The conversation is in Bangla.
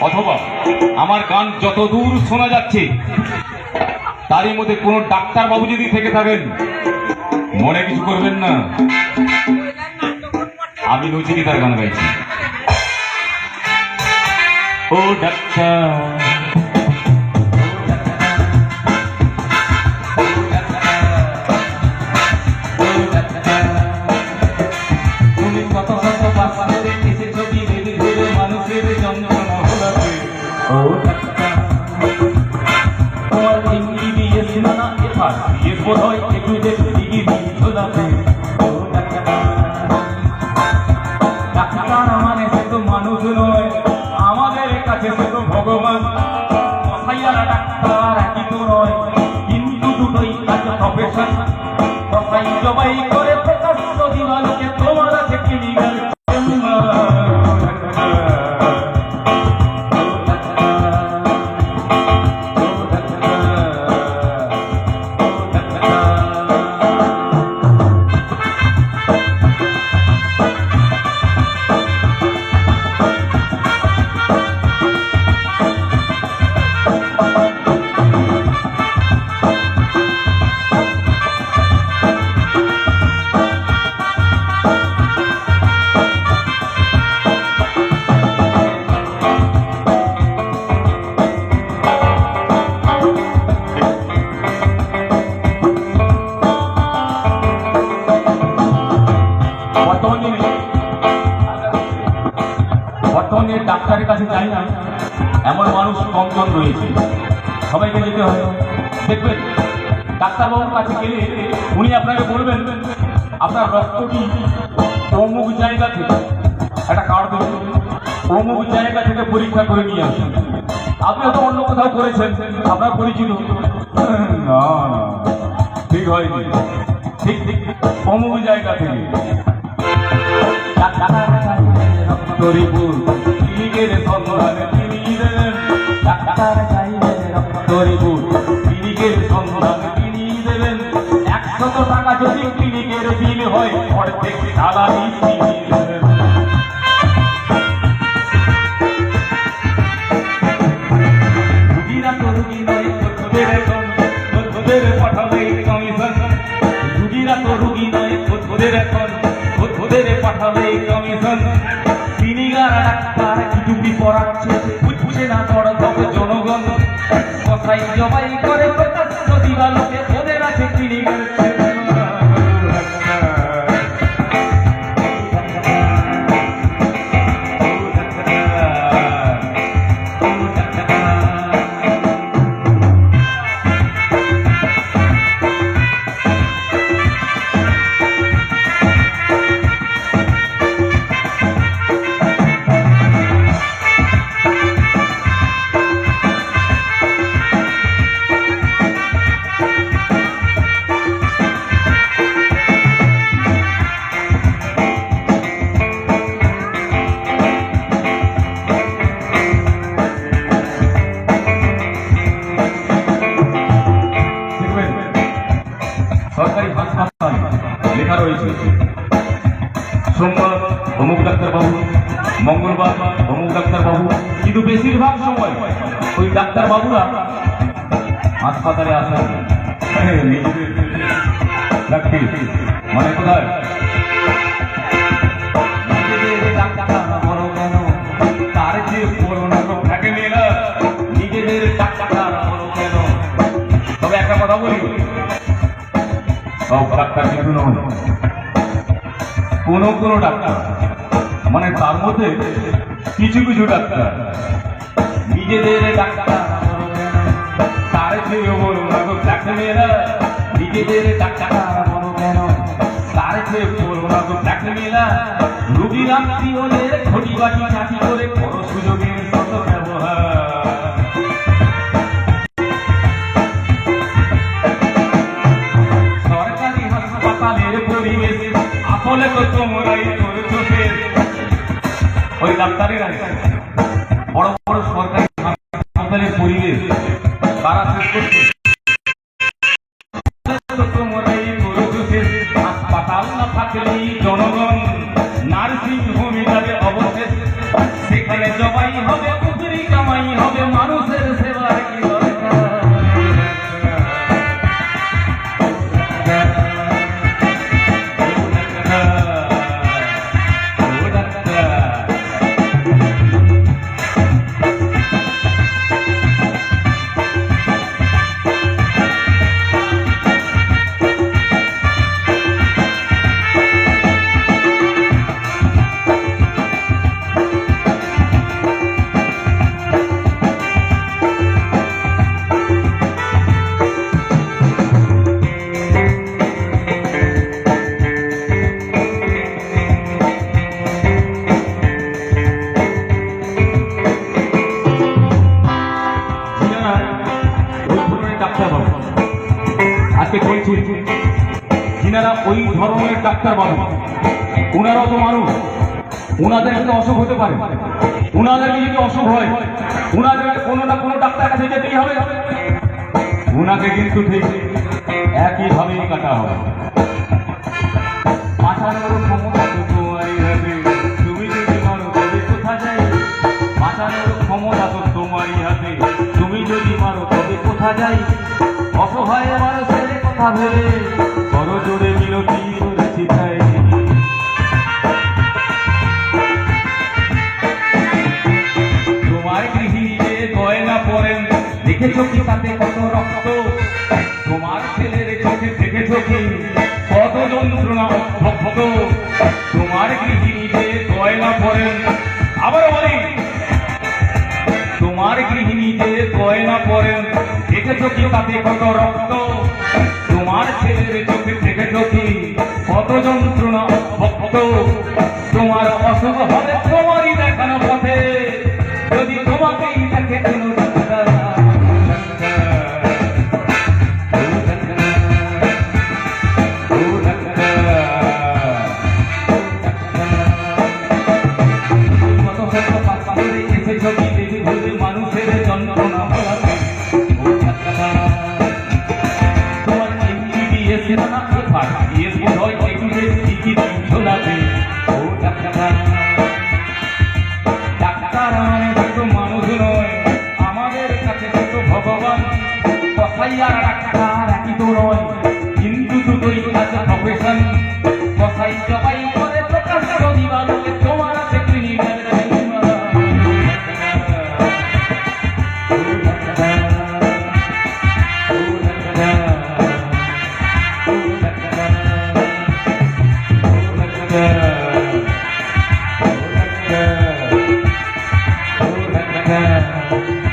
অথবা আমার গান যত দূর শোনা যাচ্ছে তারই মধ্যে কোনো ডাক্তার বাবু যদি থেকে থাকেন মনে কিছু করবেন না, আমি নচিকেতার গান গাইছি। ও ডাক্তার মানুষ নয়, আমাদের কাছে সে তো ভগবান। কসাইয়ারা ডাক্তার একই তো নয়, কিন্তু দুটোই কাজ প্রফেশন। কসাই জবাই করে প্রকাশ্য দিবালোকে তোমার আছে ক্লিনিক্যাল বর্তমানে ডাক্তারের কাছে যাই না এমন মানুষ কমজন রয়েছে, সবাইকে যেতে হয়। দেখবেন ডাক্তারবাবুর কাছে গেলে উনি আপনাকে বলবেন আপনার রক্তটি অমুক জায়গা থেকে একটা কার্ড দেবেন, অমুক জায়গা থেকে পরীক্ষা করে নিয়ে আসেন। আপনি হয়তো অন্য কোথাও করেছেন, আপনার পরিচিত, না ঠিক হয়নি, ঠিক ঠিক অমুক জায়গা থেকে ক্লিনিকের সন্ধানে তিনি দেবেন। ডাক্তার চাইলে ক্লিনিকের সন্ধানে তিনি দেবেন। 100 টাকা যদি ক্লিনিকের বিল হয় অর্ধেক সালামি তিনি দেবেন। রুগীরা তো রুগী নয়, ওদের পাঠাবে কমিশন। রুগীরা তো রুগী নয়, ওদের এখন ওদের পাঠাবে কমিশন। ক্লিনিকার ডাক্তার ইটুপি পড়াচ্ছে, বুঝছে না দর্শক জনগণ। কসাই জবাই করে প্রকাশ্য দিবালোকে ওদের আছে ক্লিনিকার সরকারি হাসপাতাল লেখা রয়েছে সোমবার অমুক ডাক্তারবাবু, মঙ্গলবার অমুক ডাক্তারবাবু, কিন্তু বেশিরভাগ সময় ওই ডাক্তারবাবুরা হাসপাতালে আসেন নিজেদের ডাক্তার মানে কোথায় তার যে করোনা তো থাকে না, নিজেদের ডাক্তার বড় কেন। তবে একটা কথা বলি, সব ডাক্তার কিন্তু নয়, কোনো কোনো ডাক্তার মানে তার মধ্যে কিছু কিছু ডাক্তার নিজেদের ডাক্তার তার চেয়ে বড় ডাক্তার মেয়েরা নিজেদের ডাক্তার বড় কেন, তার চেয়ে বড় ডাক্তার মেয়েরা রুগীর আত্মীয়দের ঘটি বাটি চাটি করে বড় সুযোগের শত ব্যবহার। সরকারি হাসপাতালের পরিবেশ আসলে তো তোমরাই করেছো শেষ। ওই ডাক্তারেরা বড় বড় সরকারি হাসপাতালের পরিবেশ তারা শেষ করছে। হাসপাতাল না থাকলেই জনগণ নার্সিং হোমে যাবে অবশেষ, সেখানে জবাই আজকে চলছে যিনারা ওই ধরনের ডাক্তার বাবু, ওনারাও তো মানুষ, ওনাদের একটা অসুখ হতে পারে, ওনাদেরকে যদি অসুখ হয় ওনাদের কোনো না কোনো ডাক্তার কাছে যেতেই হবে, ওনাকে কিন্তু ঠিক একইভাবেই কাটা হবে। বাঁচানোর ক্ষমতা তো তোমারই হাতে, তুমি যদি মারো তবে কোথা যাই, বাঁচানোর ক্ষমতা তো তোমারই হাতে, তুমি যদি মারো তবে কোথা যাই, অসহায় মানুষের কথা ভেবে বড় জোরে মিনতি করেছি তাই। তোমার গৃহিণীকে গয়না পরেন, দেখেছো কি তাতে কত রক্ত, তোমার ছেলের চোখে দেখেছো কি কত যন্ত্রণা ভক্ত, তোমার গৃহিণীকে গয়না পরেন, আবার বলি তোমার গৃহিণীকে গয়না পরেন, দেখেছো কি তাতে কত রক্ত, তোমার ছেলের চোখে দেখেছো কি কত যন্ত্রণা ভক্ত, তোমার অসুখ হবে তোমারই দেখানো পথে, যদি তোমাকেই দেখে কোনো ডাক্তার। মানুষের যন্ত্রণা ভোলাতে তোমার এমবিবিএস না এফআরবিএস বোধহয় এগুলোর টিকিট ঝোলাতে ও ডাক্তার। ডাক্তার মানে তো মানুষ নয়, আমাদের কাছে তো ভগবান, কসাই আর ডাক্তার একই তো নয়, কিন্তু দুটোই আছে প্রফেশন, কসাই জবাই করে প্রকাশ রবিবার, তোমার আছে ক্লিনিক্যাল Yeah.